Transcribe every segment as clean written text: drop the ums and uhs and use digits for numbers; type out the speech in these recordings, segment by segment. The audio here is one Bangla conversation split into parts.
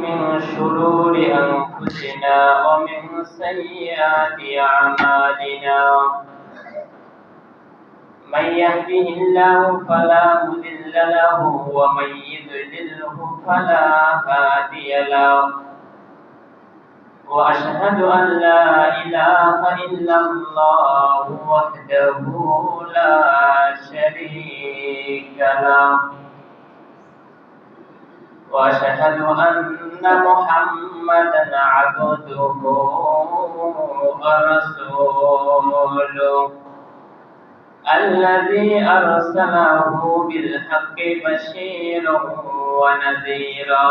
من شرور أنفسنا ومن سيئات أعمالنا من يهده الله فلا مضل له ومن يضلله فلا هادي له وأشهد أن لا إله إلا الله وحده لا شريك له وأشهد أن محمدا عبده ورسوله الذي أرسله بالحق بشيرا ونذيرا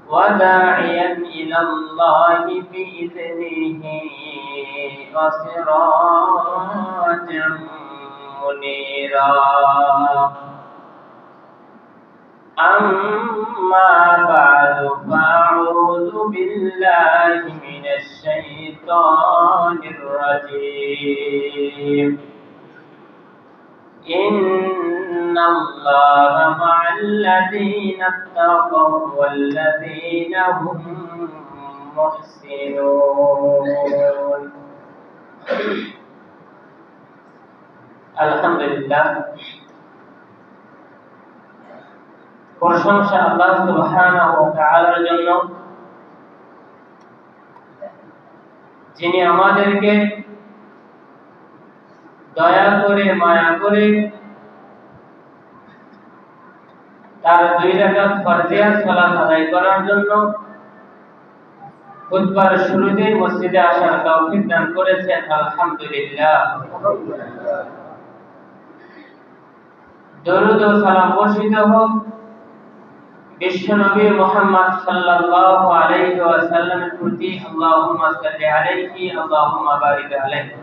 وداعيا إلى الله بإذنه وسراجا منيرا أما بعد فأعوذ بالله من الشيطان الرجيم إن الله مع الذين اتقوا والذين هم محسنون الحمد لله প্রশংসা আল্লাহ সুবহানাহু ওয়া তাআলার জন্য, যিনি আমাদেরকে দয়া করে মায়া করে তার 2 রাকাত ফরজিয়া সালাত আদায় করার জন্য খুতবার শুরুতে মসজিদে আসার তৌফিক দান করেছেন। আলহামদুলিল্লাহ। দরুদ ও সালাম বর্ষিত হোক বিশ্বনবী মুহাম্মদ সাল্লাল্লাহু আলাইহি ওয়াসাল্লামের প্রতি। আল্লাহুম্মা সাল্লি আলাইহি আল্লাহুম্মা বারিক আলাইহি।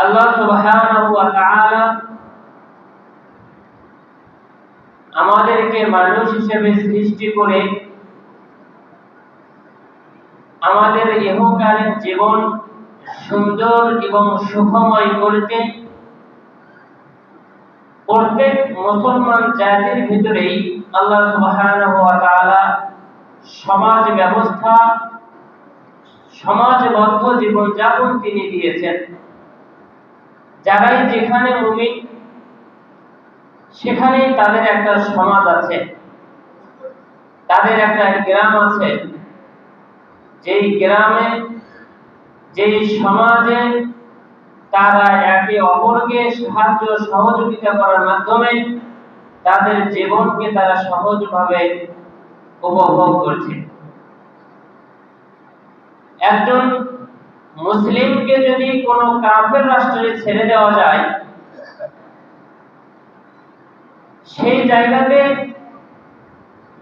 আল্লাহ সুবহানাহু ওয়া তাআলা আমাদেরকে মানুষ হিসেবে সৃষ্টি করে আমাদের ইহকালীন জীবন সুন্দর এবং সুখময় করতে প্রত্যেক মুসলমান জাতির ভিতরেই আল্লাহ সুবহানাহু ওয়া তাআলা সমাজ ব্যবস্থা, সমাজবদ্ধ জীবন যাপন তিনি দিয়েছেন। যারাই যেখানে মুমিন সেখানেই তাদের একটা সমাজ আছে, তাদের একটা গ্রাম আছে। যেই গ্রামে, যেই সমাজে তারা একে অপরকে সাহায্য সহযোগিতা করার মাধ্যমে তাদের জীবনকে তারা সহজভাবে উপভোগ করছে। একজন মুসলিমকে যদি কোনো কাফের রাষ্ট্রে ছেড়ে দেওয়া যায়, সেই জায়গাতে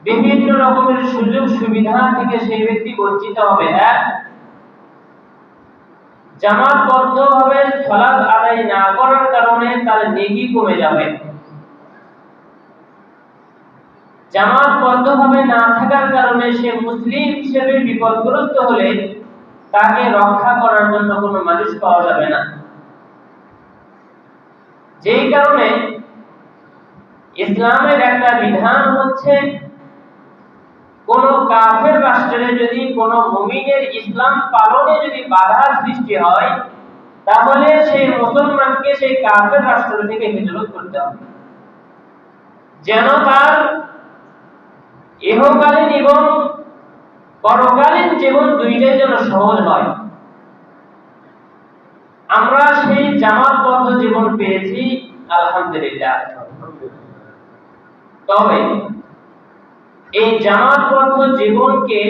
বিভিন্ন রকমের সুযোগ সুবিধা থেকে সেই ব্যক্তি বঞ্চিত হবে। জামাতবদ্ধভাবে সালাত আদায় না করার কারণে তার নেকি কমে যাবে। জামাতবদ্ধভাবে না থাকার কারণে সে মুসলিম হিসেবে বিপদগ্রস্ত হলে তাকে রক্ষা করার জন্য কোনো মানুষ পাওয়া যাবে না। যেই কারণে ইসলামের একটা বিধান হচ্ছে, কোন কাফের রাষ্ট্রে যদি কোন মুমিনের ইসলাম পালনে যদি বাধা সৃষ্টি হয়, তাহলে সেই মুসলমানকে সেই কাফের রাষ্ট্র থেকে হিজরত করতে হবে, যেন তার ইহকালীন এবং পরকালীন জীবন দুইটাই যেন সহজ হয়। আমরা সেই জামাতবদ্ধ জীবন পেয়েছি, আলহামদুলিল্লাহ। তবে এই জামাতবদ্ধ জীবনকে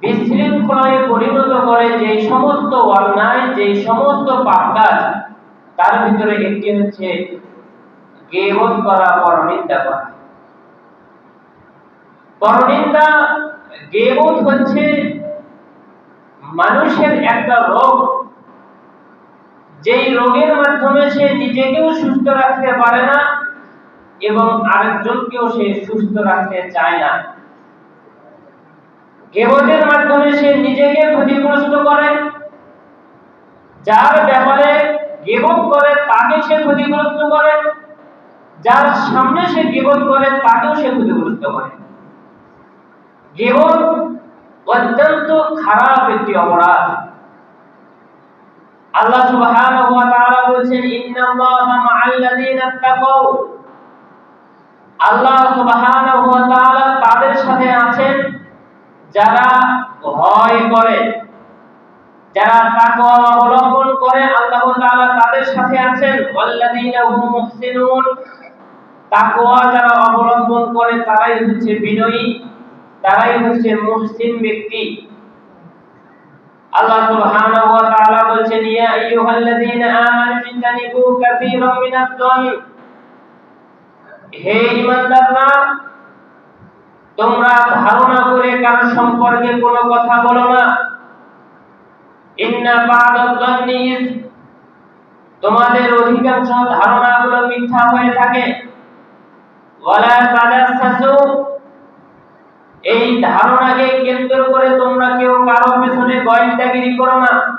বিশৃঙ্খলায় পরিণত করে যে সমস্ত অন্যায়, যে সমস্ত পাপ কাজ, তার ভিতরে একটি হচ্ছে গীবত করা, পরনিন্দা করা। পরনিন্দা, গীবত হচ্ছে মানুষের একটা রোগ, যেই রোগের মাধ্যমে সে নিজেকেও সুস্থ রাখতে পারে না এবং আরেকজনকেও সে সুস্থ রাখতে চায় না। গীবতের মাধ্যমে সে নিজেকে ক্ষতিগ্রস্ত করে, যার ব্যাপারে গীবত করে তাকে সে ক্ষতিগ্রস্ত করে, যার সামনে সে গীবত করে তাকেও সে ক্ষতিগ্রস্ত করে। গীবত অত্যন্ত খারাপ একটি অপরাধ। আল্লাহ সুবহানাহু ওয়া তাআলা বলেছেন, ইন্নাল্লাহা মা'আল্লাযীনা তাকাউ। আল্লাহ সুবহানাহু ওয়া তাআলা তাদের সাথে আছেন যারা ভয় করে, যারা তাকওয়া অবলম্বন করে। আল্লাহ তাআলা তাদের সাথে আছেন। ওয়াল্লাযীনা হুম মুহসিনুন। তাকওয়া যারা অবলম্বন করে তারাই হচ্ছে বিনয়ী, তারাই হচ্ছে মুহসিন ব্যক্তি। আল্লাহ সুবহানাহু ওয়া তাআলা বলেছেন, ইয়া আইয়ুহাল্লাযীনা আমানু ইজতানিবু কাসীরাম মিনাজ-যন্ন। হে ঈমানদাররা, তোমরা ধারণা করে কারো সম্পর্কে কোনো কথা বলো না। ইন্না বা'দায-যন্নি ইসম। তোমাদের অধিকাংশ ধারণাগুলো মিথ্যা হয়ে থাকে। ওয়ালা তাজাসসু। এই ধারণাকে কেন্দ্র করে তোমরা কেউ কারো পেছনে গোয়েন্দাগিরি করো না।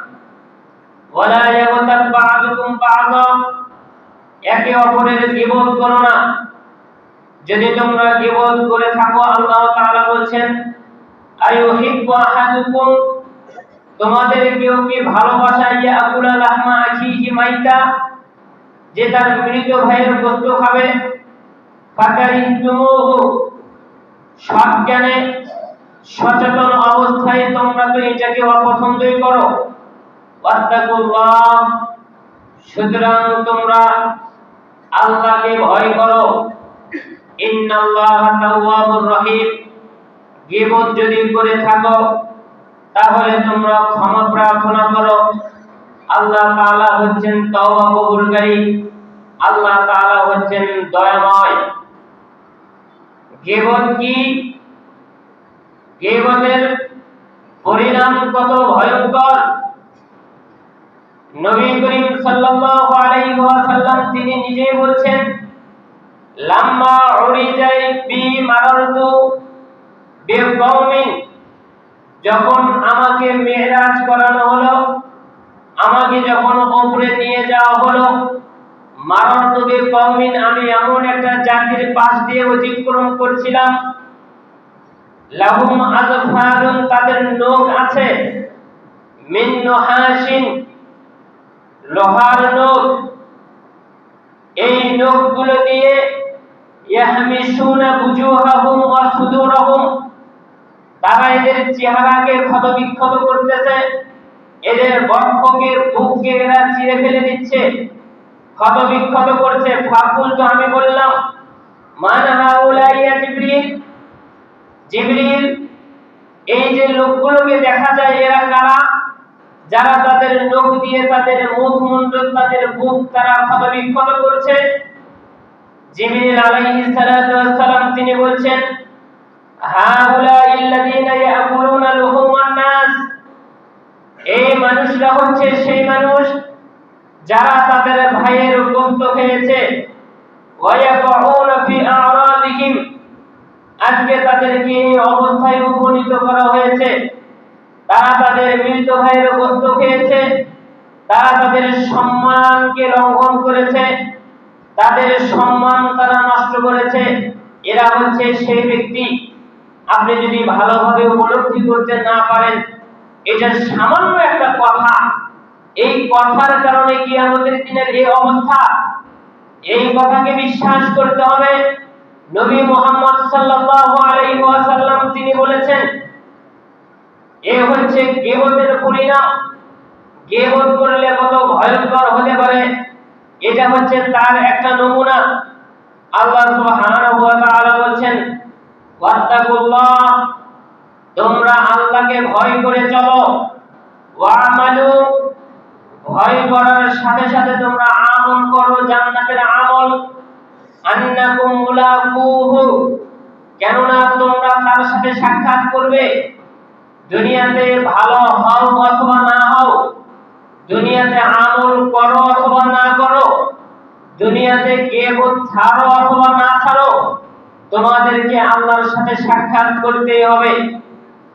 ওয়ালা ইয়াগতাব বা'দুকুম বা'দা। একে অপরের গীবত করো না। যদি তোমরা গীবত করে থাকো, আল্লাহ তাআলা বলেন, আইয়ুহিব্বু আহাদুকুম। তোমাদের কেউ কি ভালোবাসে ইয়াকুলা লাহমা আখিহি মাইতা, যে তার মৃত ভাইয়ের গোশত খাবে। ফাকারিহতুমুহু। সজ্ঞানে সচেতন অবস্থায় তোমরা তো এটাকে অপছন্দই করো। ওয়াত্তাকুল্লাহ। সুতরাং তোমরা আল্লাহকে ভয় করো। ইন্নাল্লাহা তাওয়াবুর রহিম। গীবত যদি করে থাকো তাহলে তোমরা ক্ষমা প্রার্থনা করো। আল্লাহ তাআলা হচ্ছেন তওবা কবুলকারী, আল্লাহ তাআলা হচ্ছেন দয়াময়। গীবত কি? গীবতের পরিণাম কত ভয়ঙ্কর! নবী করিম সাল্লাল্লাহু আলাইহি ওয়াসাল্লাম তিনি নিজেই বলছেন, লাম্মা উরিজাই বি মারারতু বিকওমিন। যখন আমাকে মেরাজ করানো হলো, আমাকে যখন উপরে নিয়ে যাওয়া হলো, মারারতু বিকওমিন, আমি এমন একটা জাতির পাশ দিয়ে অতিক্রম করছিলাম। লাহুম আযফারুন, তাদের নখ আছে। মিন নুহাসিন, লোহার নখ। এই নখগুলো দিয়ে ইয়াহমিসুনা বুজুহাহুম ওয়া সুদুরহুম, তারা এদের চেহারাকে ক্ষতবিক্ষত করতেছে, এদের বক্ষকে বুককে এরা চিরে ফেলে দিচ্ছে, ক্ষতবিক্ষত করছে। ফাকুলতু, আমি বললাম, মান হাউলাই ইয়া জিবরিল। জিবরিল, এই যে লোকগুলোকে দেখা যায় এরা কারা, যারা তাদের নখ দিয়ে তাদের মুখমণ্ডল, তাদের বুক তারা ক্ষতবিক্ষত করছে? জিবরিল আলাইহিস সালাতু ওয়াস সালাম তিনি বলছেন, হাউলাইল্লাযীনা ইয়াকুলুনা লুহুমান নাস। এই মানুষরা হচ্ছে সেই মানুষ যারা তাদের ভাইয়ের গোশত খেয়েছে। ওয়া ইয়াকুনা ফি আরাদিহিম, আজকে তাদেরকে এই অবস্থায় উপনীত করা হয়েছে। তারা তাদের মৃত ভাইয়ের গোশত খেয়েছে, তারা তাদের সম্মানকে লঙ্ঘন করেছে, তাদের সম্মান তারা নষ্ট করেছে। এরা হচ্ছে সেই ব্যক্তি। আপনি যদি ভালোভাবে উপলব্ধি করতে না পারেন, এটা সামান্য একটা কথা, এই কথার কারণে কিয়ামতের দিনের এই অবস্থা, এই কথাকে বিশ্বাস করতে হবে। নবী মুহাম্মদ সাল্লাল্লাহু আলাইহি ওয়াসাল্লাম তিনি বলেছেন, এ হচ্ছে গীবতের পরিণাম। গীবত করলে কত ভয়ঙ্কর হতে পারে, এটা হচ্ছে তার একটা নমুনা। আল্লাহ সুবহানাহু ওয়া তাআলা বলেন, ওয়াত্তাকুল্লাহ, তোমরা আল্লাহকে ভয় করে চলো। ওয়া'মালু, ভয় করার সাথে সাথে তোমরা আমল করো, জান্নাতের আমল। আন্নাকুম মুলাকুহু, কেননা তোমরা তার সাথে সাক্ষাৎ করবে। দুনিয়াতে ভালো হও অথবা না হও, দুনিয়াতে আমল করো অথবা না করো, দুনিয়াতে গীবত ছাড়ো অথবা না ছাড়ো, তোমাদেরকে আল্লাহর সাথে সাক্ষাৎ করতেই হবে।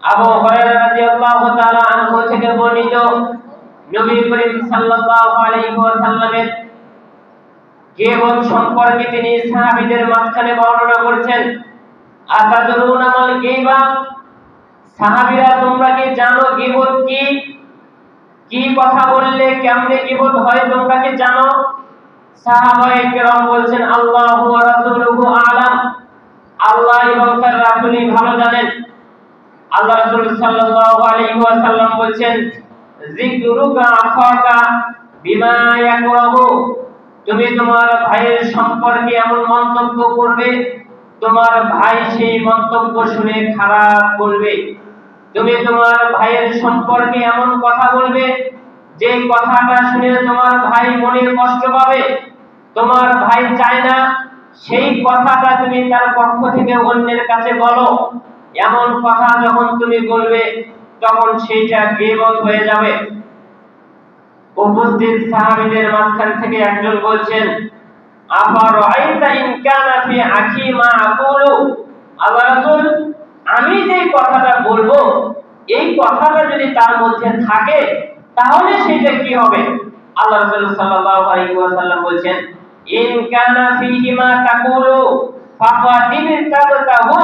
আবু হুরায়রা রাদিয়াল্লাহু তাআলা আনহু থেকে বর্ণিত, নবী করিম সাল্লাল্লাহু আলাইহি ওয়াসাল্লামের গীবত সম্পর্কে তিনি সাহাবীদের মাঝখানে বর্ণনা করছেন, আতাদরুনা মাল গীবা, সাহাবীরা তোমরা কি জানো গীবত কি? কি কথা বললে কেমনে গীবত হয় তোমরা কি জানো? সাহাবায়ে কেরাম বলছেন, আল্লাহু ওয়া রাসূলুহু আ'লাম, আল্লাহ এবং তার রাসূলই ভালো জানেন। আল্লাহ রাসূল সাল্লাল্লাহু আলাইহি ওয়াসাল্লাম বলছেন, যিকরুকা আখাকা বিমা ইয়াকরাহু, তুমি তোমার ভাইয়ের সম্পর্কে এমন মন্তব্য করবে তোমার ভাই সেই মন্তব্য শুনে খারাপ বলবে। তুমি তোমার ভাইয়ের সম্পর্কে এমন কথা বলবে যে কথাটা শুনে তোমার ভাই মনে কষ্ট পাবে, তোমার ভাই চায় না সেই কথাটা তুমি তার পক্ষ থেকে অন্যের কাছে বলো। এমন কথা যখন তুমি বলবে তখন সেইটা গীবত হয়ে যাবে। উপস্থিত সাহাবীদের মাঝখান থেকে একজন বলছেন, আফারাআইতা ইন কানা ফি আখি মা আকুলু, আল্লাহ রাসূল, আমি যে কথাটা বলবো এই কথাটা যদি তার মধ্যে থাকে তাহলে সেটা কি হবে? আল্লাহ রাসূল সাল্লাল্লাহু আলাইহি ওয়াসাল্লাম বলেন, ইন কানা ফিহি মা তাকুলু ফাকাদিন তাবতাহু,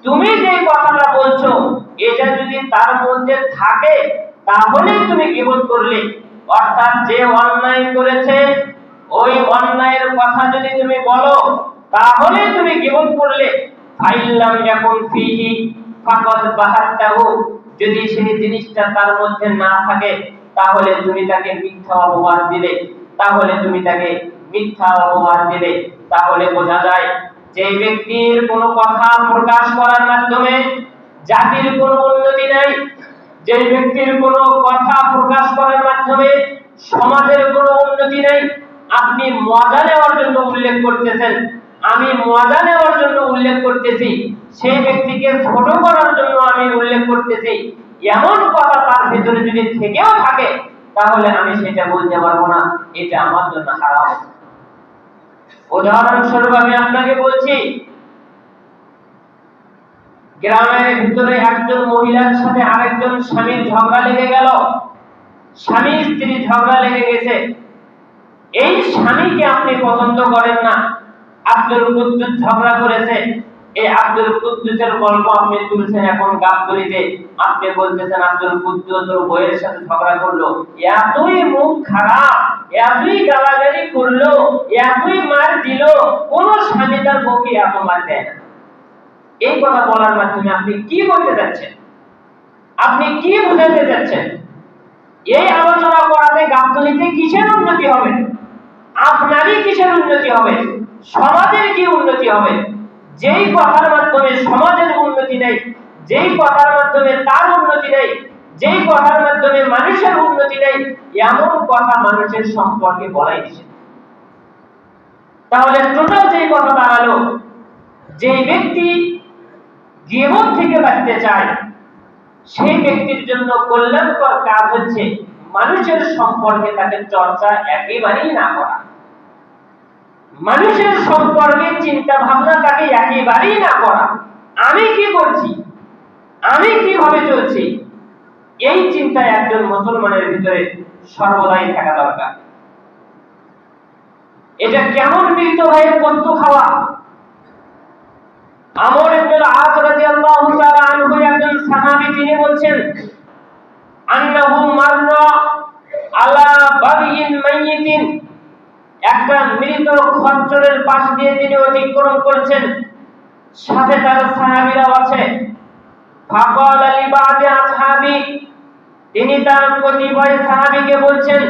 তুমি যে কথাটা বলছো এটা যদি তার মধ্যে থাকে তাহলে তুমি গীবত করলে। অর্থাৎ যে অন্যায় করেছে ওই অন্যায়ের কথা যদি তুমি বলো তাহলে তুমি গীবত করলে। ফাইল্লাম ইয়াকুন ফিহি ফাকাদ বাহাত্তাহু, যদি সেই জিনিসটা তার মধ্যে না থাকে তাহলে তুমি তাকে মিথ্যা অপবাদ দিলে, তাহলে তুমি তাকে মিথ্যা অপবাদ দিলে। তাহলে বোঝা যায় যে ব্যক্তির কোনো কথা প্রকাশ করার মাধ্যমে জাতির কোনো উন্নতি নাই, যে ব্যক্তির কোনো কথা প্রকাশ করার মাধ্যমে সমাজের কোনো উন্নতি নাই। আপনি মজা নেওয়ার জন্য উল্লেখ করতেছেন, আমি মজা নেওয়ার জন্য উল্লেখ করতেছি, সেই ব্যক্তিকে ছোট করার জন্য আমি উল্লেখ করতেছি, এমন কথা তার ভিতরে যদি থেকেও থাকে তাহলে আমি সেটা বলতে পারবো না, এটা আমার জন্য হারাম। উদাহরণস্বরূপ আমি আপনাকে বলছি, গ্রামের ভিতরে একজন মহিলার সাথে আরেকজন স্বামীর ঝগড়া লেগে গেল, স্বামী স্ত্রী ঝগড়া লেগে গেছে। এই স্বামীকে আপনি পছন্দ করেন না, আব্দুল কুদ্দুস ঝগড়া করেছে, এই আব্দুল কুদ্দুসের গল্প আপনি তুলছেন এখন গাবতলীতে, আপনি বলতেছেন আব্দুল কুদ্দুস ওর বউয়ের সাথে ঝগড়া করলো, এতই মুখ খারাপ, এতই গালাগালি করলো, এতই মার দিল, কোন স্বামী তার বউকে এত মার দেয় না। এই কথা বলার মাধ্যমে আপনি কি বলতে যাচ্ছেন? আপনি কি বোঝাতে যাচ্ছেন? এই আলোচনা করাতে গাবতলীতে কিসের উন্নতি হবে? আপনারই কিসের উন্নতি হবে? সমাজের কি উন্নতি হবে? যেই কথার মাধ্যমে সমাজের উন্নতি নেই, যেই কথার মাধ্যমে তার উন্নতি নেই, যেই কথার মাধ্যমে মানুষের উন্নতি নেই, এমন কথা মানুষের সম্পর্কে বলাই নিষেধ। তাহলে টোটাল যেই কথা দাঁড়ালো, যে ব্যক্তি গীবত থেকে বাঁচতে চায় সেই ব্যক্তির জন্য কল্যাণকর কাজ হচ্ছে মানুষের সম্পর্কে তাকে চর্চা একেবারেই না করা, মানুষের সম্পর্কে চিন্তা ভাবনা তাকে একেবারেই না করা। আমি কি করছি, আমি কিভাবে চলছি, এই চিন্তা একজন মুসলমানের ভিতরে সর্বদাই থাকা দরকার। এটা কেমন মৃত ভাইয়ের বস্তু খাওয়া? আমর ইবনে আল-আস রাদিয়াল্লাহু তাআলা আনহু একজন সাহাবী, তিনি বলছেন, আন্নাহু মাররা আলা বারিইন মাইয়িতিন, একটা মৃত খচ্চরের পাশ দিয়ে তিনি অতিক্রম করছেন, সাথে তার সাহাবীরাও আছে। ফাকালা লি বাদি আসহাবি, তিনি তার কতিপয় সাহাবীকে বলছেন,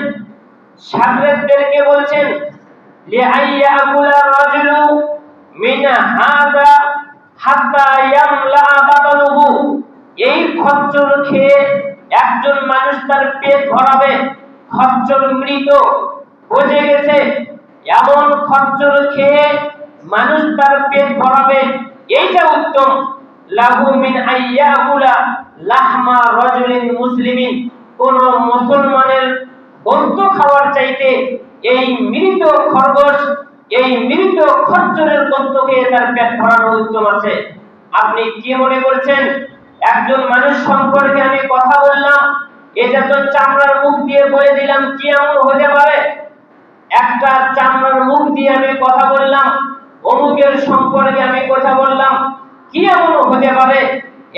সাগরেদদেরকে বলছেন, লি আইয়াকুলা রাজুলু মিন হাদা হাত্তা ইয়ামলা বাতানুহু, এই খচ্চর খেয়ে একজন মানুষ তার পেট ভরাবে, খচ্চর মৃত বুঝে গেছে, এমন খচ্চর খেয়ে মানুষ তার পেট ভরাবে, এইটা উত্তম। লাহু মিন আইয়াকুলা লাহমা রাজুলিন মুসলিমিন, কোন মুসলমানের গোশত খাওয়ার চাইতে এই মৃত খরগোশ, এই মৃত খচ্চরের গোশত খেয়ে তার পেট ভরানো উত্তম আছে। আপনি কি মনে করছেন একজন মানুষ সম্পর্কে আমি কথা বললাম, এটা তো চামড়ার মুখ দিয়ে বলে দিলাম কি এমন হতে পারে? একটা চামড়ার মুখ দিয়ে আমি কথা বললাম, অমুকের সম্পর্কে আমি কথা বললাম, কি এমন হতে পারে?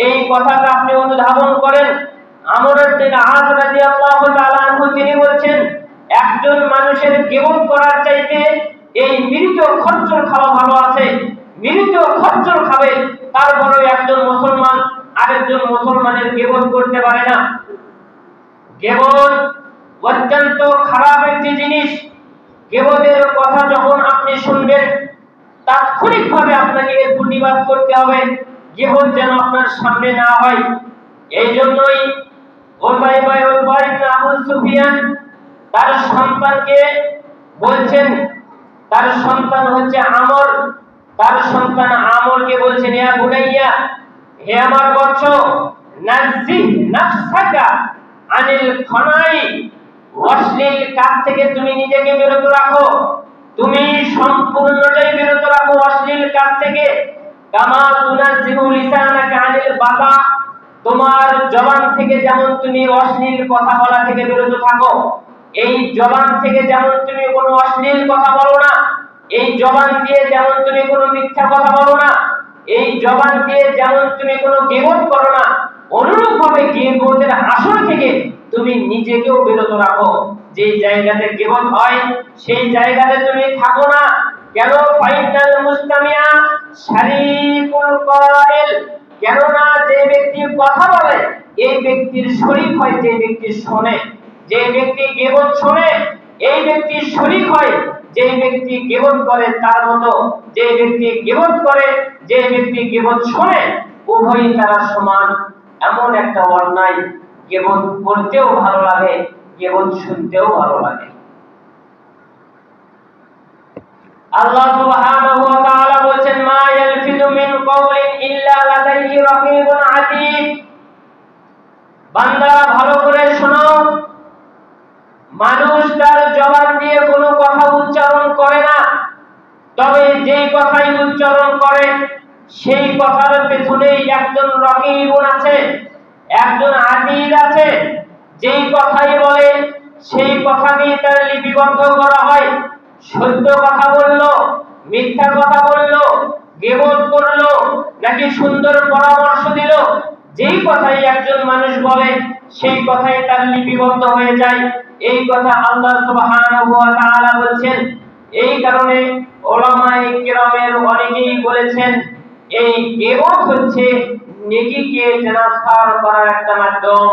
এই কথাটা আপনি অনুধাবন করেন। আমর ইবনে আস রাদিয়াল্লাহু তাআলা আনহু তিনি বলছেন, একজন মানুষের গীবত করার চাইতে এই মৃত খচ্চর খাওয়া ভালো আছে। মৃত খচ্চর খাবে, তারপরেও একজন মুসলমান আরেকজন মুসলমানের গীবত করতে পারে না। গীবত অত্যন্ত খারাপ একটি জিনিস। গীবতের কথা যখন আপনি শুনবেন, তাৎক্ষণিকভাবে আপনাকে এর প্রতিবাদ করতে হবে, গীবত যেন আপনার সামনে না হয়। এই জন্যই উতাইবা ইবনে আবু সুফিয়ান তার সন্তানকে বলছেন, তার সন্তান হচ্ছে আমর, তার সন্তান আমরকে বলছেন, ইয়া বুনাইয়া, হে আমার বৎস, নাজ্জি নাফসাকা আনিল খনাই, অশ্লীল কাজ থেকে তুমি নিজেকে বিরত রাখো, তুমি সম্পূর্ণটাই বিরত রাখো অশ্লীল কাজ থেকে। কামা তুনাজিহু লিসানাকা আনিল বাযা, তোমার জবান থেকে যেমন তুমি অশ্লীল কথা বলা থেকে বিরত থাকো, এই জবান থেকে যেমন তুমি কোনো অশ্লীল কথা বলো না, এই জবান দিয়ে যেমন তুমি কোনো মিথ্যা কথা বলো না, এই জবান দিয়ে যেমন তুমি কোনো গীবত করো না, অনুরূপভাবে গীবতের আসর থেকে তুমি নিজেকেও বিরত রাখো। যে জায়গাতে গীবত হয় সেই জায়গাতে তুমি থাকো না। কেন? ফাইনাল মুস্তামিয়া শারিকুল কাইল, কেননা যে ব্যক্তি কথা বলে এই ব্যক্তির শরীক হয় যে ব্যক্তি শোনে। যে ব্যক্তি গীবত শোনে এই ব্যক্তি শরীক হয় যে ব্যক্তি গীবত করে তার মতো। যে ব্যক্তি গীবত করে যে ব্যক্তি গীবত শোনে, উভয়ই তারা সমান। এমন একটা অন্যায়, গীবত করতেও ভালো লাগে, গীবত শুনতেও ভালো লাগে। আল্লাহ সুবহানাহু ওয়া তাআলা বলেন, মা ইয়ালফিযু মিন কাওলিন ইল্লা লাদাইহি রাকীবুন আতীদ। বান্দা ভালো করে শোনো, মানুষ তার জবান দিয়ে কোনো কথা উচ্চারণ করে না, তবে যেই কথাই উচ্চারণ করে সেই কথার পেছনেই একজন রাকীবুন আছে, একজন আতীদ আছে। যেই কথাই বলে সেই কথাকেই তার লিপিবদ্ধ করা হয়। সত্য কথা বললো, মিথ্যা কথা বললো, গীবত করলো, নাকি সুন্দর পরামর্শ দিল, যেই কথাই একজন মানুষ বলে সেই কথাই তার লিপিবদ্ধ হয়ে যায়। এই কথা আল্লাহ সুবহানাহু ওয়া তাআলা বলেন। এই কারণে উলামায়ে কিরামের অনেকেই বলেছেন, এই গীবত হচ্ছে নেকিকে ট্রান্সফার করার একটা মাধ্যম।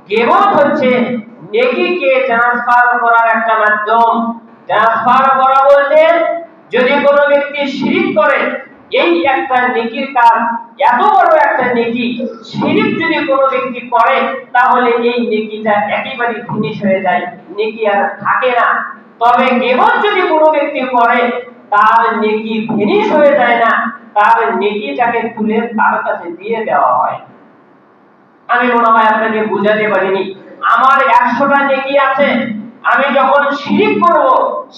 গীবত হচ্ছে নেকিকে ট্রান্সফার করার একটা মাধ্যম। ট্রান্সফার করা বলতে, যদি কোনো ব্যক্তি শিরক করে, এই একটা নেকির কাজ, এত বড় একটা নেকি, শিরক যদি কোনো ব্যক্তি করে তাহলে এই নেকিটা একেবারে ফিনিশ হয়ে যায়, নেকি আর থাকে না। তবে গীবত যদি কোনো ব্যক্তি করে তার নেকি ফিনিশ হয়ে যায় না, তার নেকিটাকে তুলে তার কাছে দিয়ে দেওয়া হয়। আমি মনে হয় আপনাকে বুঝাতে পারিনি। আমার 100টা নেকি আছে, আমি যখন শিরক করব,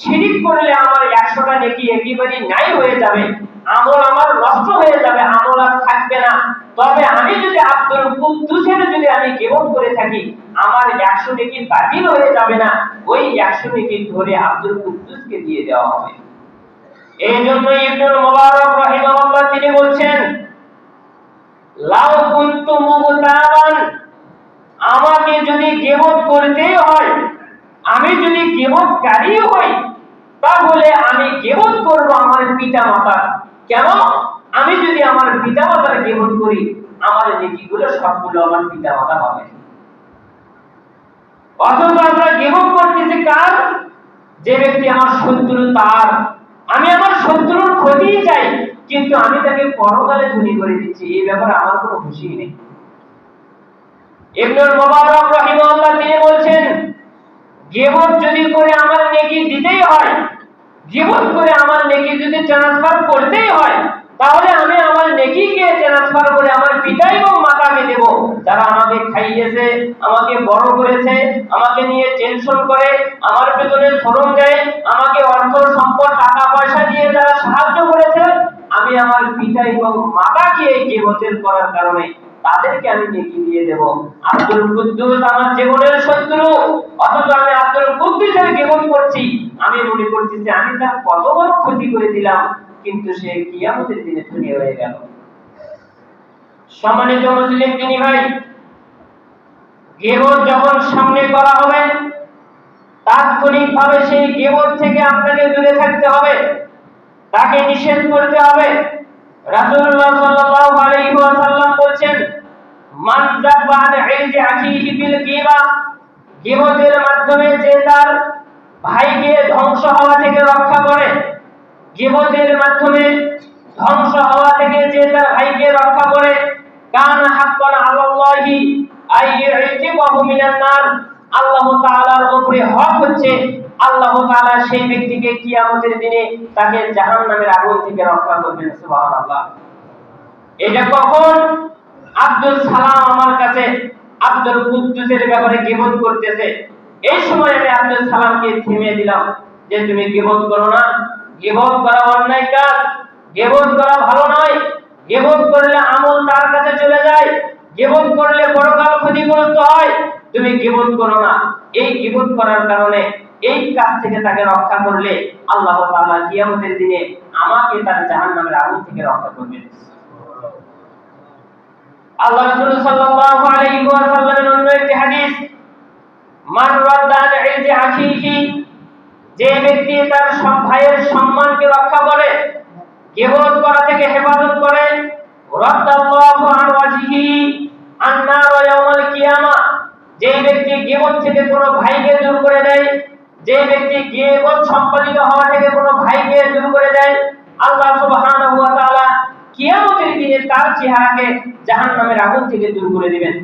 শিরক করলে আমার 100টা নেকি একেবারে নাই হয়ে যাবে, আমল আমার নষ্ট হয়ে যাবে, আমল আর থাকবে না। তবে আমি যদি আব্দুল কুদ্দুসের যদি আমি গীবত করে থাকি, আমার 100 নেকি বাতিল হয়ে যাবে না, ওই 100 নেকি ধরে আব্দুল কুদ্দুসকে দিয়ে দেওয়া হবে। এই জন্য ইবনুল মুবারক রাহিমাহুল্লাহ তিনি বলছেন, লাউ কুনতু মুগতাবান, আমাকে যদি গীবত করতেই হয়, আমি যদি গীবতকারী হই, তাহলে আমি গীবত করব আমার পিতামাতার। কেন? আমি যদি আমার পিতামাতার গীবত করি, আমার নেকিগুলো সবগুলো আমার পিতামাতা পাবে। অথচ আমরা গীবত করতেছি কার? যে ব্যক্তি আমার শত্রু তার। আমি আমার শত্রুর ক্ষতি চাই, কিন্তু আমি তাকে পরকালে ধনী করে দিচ্ছি, এই ব্যাপারে আমার কোনো খুশি নেই। ইবনুল মুবারক রাহিমাহুল্লাহ তিনি বলছেন, গীবত যদি করে আমার নেকি দিতেই হয়, গীবত করে আমার নেকি যদি ট্রান্সফার করতেই হয়, তাহলে আমি আমার নেকিকে ট্রান্সফার করে আমার পিতা এবং মাতাকে দেব, যারা আমাকে খাইয়েছে, আমাকে বড় করেছে, আমাকে নিয়ে টেনশন করে, আমার পেছনে শ্রম দেয়, আমাকে অর্থ সম্পদ টাকা পয়সা দিয়ে যারা সাহায্য করেছে, আমি আমার পিতা এবং মাতাকে এই গীবতের করার কারণে তাদেরকে আমি নেকি দিয়ে দেব। আব্দুল কুদ্দুস আমার জীবনের শত্রু, অথচ আমি আব্দুল কুদ্দুসের গীবত করছি। আমি মনে করতেছি আমি তার কত বড় ক্ষতি করে দিলাম, কিন্তু সে কিয়ামতের দিনে ধনী হয়ে গেল। সম্মানিত মুসলিম দিনী ভাই, গীবত যখন সামনে করা হবে, তাৎক্ষণিকভাবে সেই গীবত থেকে আপনাকে দূরে থাকতে হবে, তাকে নিষেধ করতে হবে। রাসূলুল্লাহ সাল্লাল্লাহু আলাইহি ওয়াসাল্লাম বলেন, মান যাবা আন ইরজি আখিহি বিল গীবা, গীবতের মাধ্যমে যে তার ভাইকে ধ্বংস হওয়া থেকে রক্ষা করে, গীবতের মাধ্যমে ধ্বংস হওয়া থেকে যে তার ভাইকে রক্ষা করে, কান হাক্কান আলাল্লাহি আই ইউতিকাহু মিনান নার, আল্লাহ তাআলার উপরে হক হচ্ছে আল্লাহ তাআলা সেই ব্যক্তিকে কিয়ামতের দিনে তাকে জাহান্নামের আগুন থেকে রক্ষা করবেন। সুবহানাল্লাহ। এটা কখন? আব্দুল সালাম আমার কাছে আব্দুল কুদ্দুসের ব্যাপারে গীবত করতেছে, এই সময় আমি আব্দুল সালামকে থেমে দিলাম যে তুমি গীবত করো না, গীবত করা অন্যায় কাজ, গীবত করা ভালো নয়, গীবত করলে আমল তার কাছে চলে যায়, গীবত করলে পরকাল ক্ষতিগ্রস্ত হয়, তুমি গীবত করো না। এই গীবত করার কারণে এই কাজ থেকে তাকে রক্ষা করলে আল্লাহ তাআলা কিয়ামতের দিনে আমাকে তার জাহান্নামের আগুন থেকে রক্ষা করবেন। আল্লাহ রাসূল সাল্লাল্লাহু আলাইহি ওয়াসাল্লামের অন্য একটি হাদিস, মান রাদ্দা আন ইরজি আখিহি, যে ব্যক্তি তার সব ভাইয়ের সম্মানকে রক্ষা করে, গীবত করা থেকে হেফাজত করে, রাদ্দাল্লাহু আন ওয়াজহিহি আন-নার ইয়াউমাল কিয়ামা, যে ব্যক্তি গীবত থেকে কোনো ভাইকে দূর করে দেয়, যে ব্যক্তি গীবত সম্পাদিত হওয়া থেকে কোনো ভাইকে দূর করে দেয়, আল্লাহ সুবহানাহু ওয়া তাআলা কিয়ামতের দিনে তার চেহারাকে জাহান্নামের আগুন থেকে দূর করে দিবেন।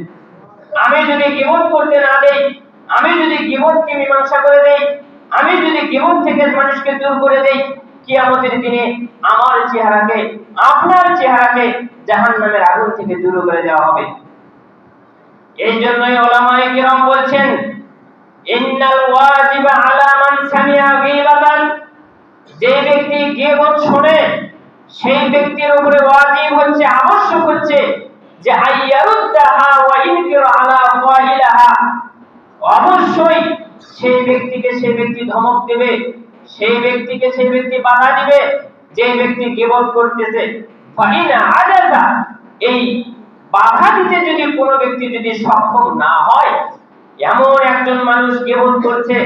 আমি যদি গীবত করতে না দেই, আমি যদি গীবতকে মীমাংসা করে দেই, আমি যদি গীবত থেকে মানুষকে দূর করে দেই, কিয়ামতের দিনে আমার চেহারাকে, আপনার চেহারাকে জাহান্নামের আগুন থেকে দূর করে দেওয়া হবে। এই জন্যই উলামায়ে কিরাম বলছেন, ইন্নাল ওয়াজিবা আলা মান সামিআ গীবাতান, যে ব্যক্তি গীবত শুনে সেই ব্যক্তির উপরে ওয়াজিব হচ্ছে, আবশ্যক হচ্ছে যে আইয়ারুদ্দাহা ওয়া ইনকির আলা কাইলাহা, অবশ্যই সেই ব্যক্তিকে সেই ব্যক্তি ধমক দেবে, সেই ব্যক্তিকে সেই ব্যক্তি বাধা দিবে যে ব্যক্তি গীবত করতেছে। ফাইনা আজাজা, এই বাধা দিতে যদি কোনো ব্যক্তি যদি সক্ষম না হয়, এমন একজন মানুষ গীবত করছে,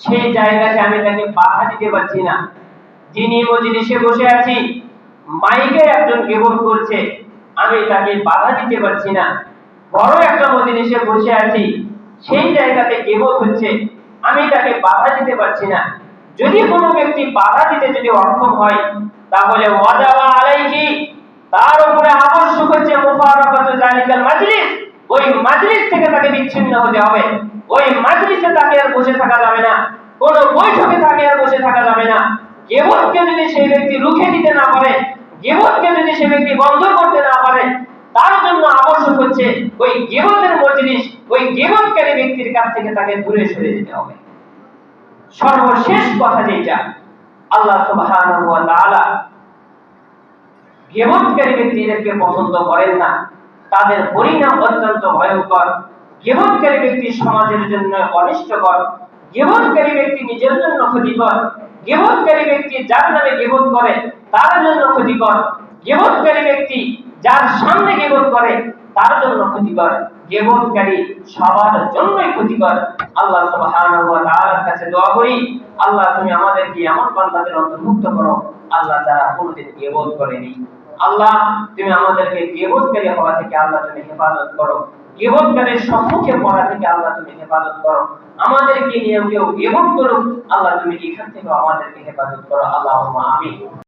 সেই জায়গাতে আমি তাকে বাধা দিতে পারছি না। যিনি মজলিসে বসে আছি, মাইকে একজন গীবত করছে, আমি তাকে বাধা দিতে পারছি না। বড় একটা মজলিসে বসে আছি, সেই জায়গাতে গীবত হচ্ছে, আমি তাকে বাধা দিতে পারছি না। যদি কোনো ব্যক্তি বাধা দিতে যদি অক্ষম হয়, তাহলে ওয়াজাবা আলাইহি, তার উপরে আবশ্যক হচ্ছে মুফারাকাতু যালিকাল মাজলিস, ওই মাজলিস থেকে তাকে বিচ্ছিন্ন হতে হবে। ওই মাজলিসে তাকে আর বসে থাকা যাবে না, কোন বৈঠকে তাকে আর বসে থাকা যাবে না। গীবতকে যদি সেই ব্যক্তি রুখে দিতে না পারে, গীবতকে যদি সেই ব্যক্তি বন্ধ করতে না পারে, তার জন্য আবশ্যক হচ্ছে ওই গীবতের মজলিস, ওই গীবতকারী ব্যক্তির কাছ থেকে তাকে দূরে সরে যেতে হবে। সর্বশেষ কথা যেটা, আল্লাহ সুবহানাহু ওয়া তাআলা গীবতকারী ব্যক্তিদেরকে পছন্দ করেন না, তাদের পরিণাম অত্যন্ত ভয়ঙ্কর। গীবতকারী ব্যক্তি সমাজের জন্য অনিষ্টকর, গীবতকারী ব্যক্তি নিজের জন্য ক্ষতিকর, গীবতকারী ব্যক্তি যার নামে গীবত করে তার জন্য ক্ষতিকর, গীবতকারী ব্যক্তি যার সামনে গীবত করে তার জন্য ক্ষতিকর, গীবতকারী সবার জন্যই ক্ষতিকর। আল্লাহ সুবহানাহু ওয়া তাআলার কাছে দোয়া করি, আল্লাহ তুমি আমাদেরকে এমন বান্দাদের অন্তর্ভুক্ত করো আল্লাহ যারা কোনোদিন গীবত করেনি। আল্লাহ তুমি আমাদেরকে গীবতকারী হওয়া থেকে আল্লাহ তুমি হেফাজত করো, গীবতকারীর সম্মুখে পড়া থেকে আল্লাহ তুমি হেফাজত করো। আমাদেরকে নিয়ে কেউ গীবত করুক, আল্লাহ তুমি এখান থেকে আমাদেরকে হেফাজত করো। আল্লাহুম্মা আমিন।